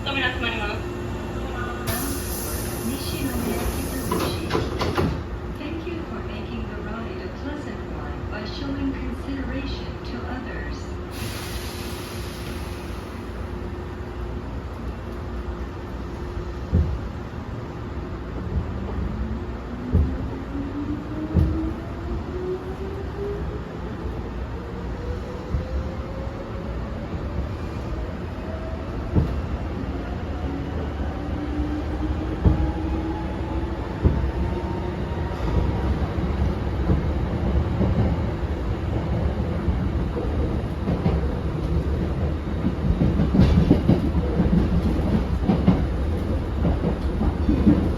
扉閉まります。Thank you for making the ride a pleasant one by showing consideration to others.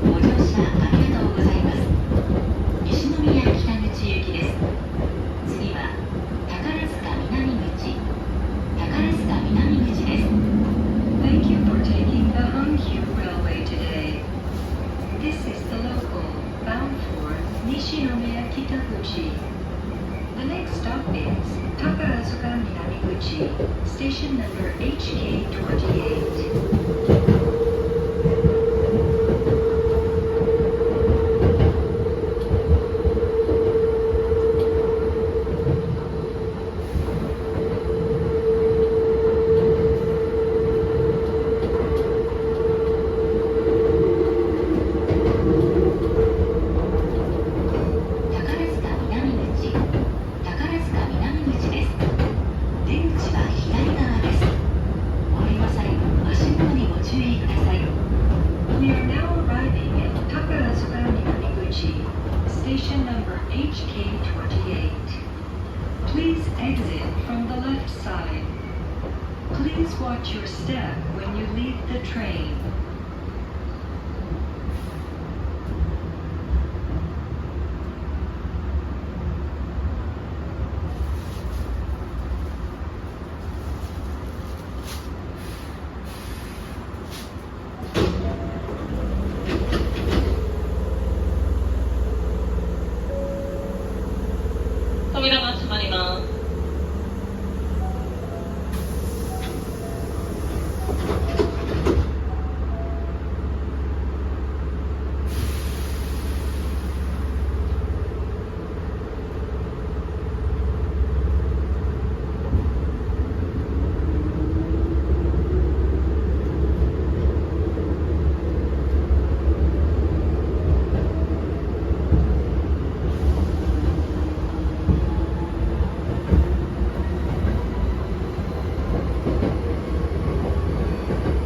ご乗車ありがとうございます。西宮北口行きです。次は宝塚南口。宝塚南口です。Thank you for taking the Hankyu Railway today. This is the local bound for Nishinomiya Kitaguchi. The next stop is Takarazuka Minamiguchi, station number HK28. 扉が閉まります。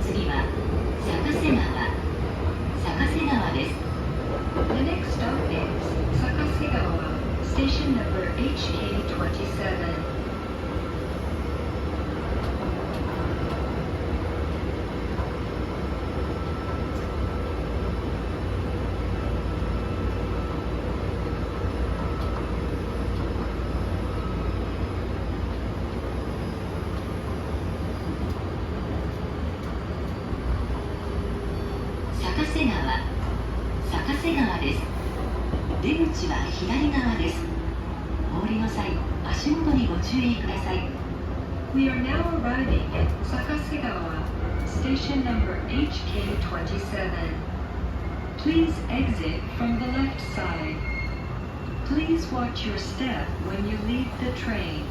次は坂瀬川。坂瀬川です。The next stop is Sakasegawa, station number HK27. 坂瀬川。坂瀬川です。出口は左側です。お降りの際、足元にご注意ください。We are now arriving at Sakasegawa, station number HK27. Please exit from the left side. Please watch your step when you leave the train.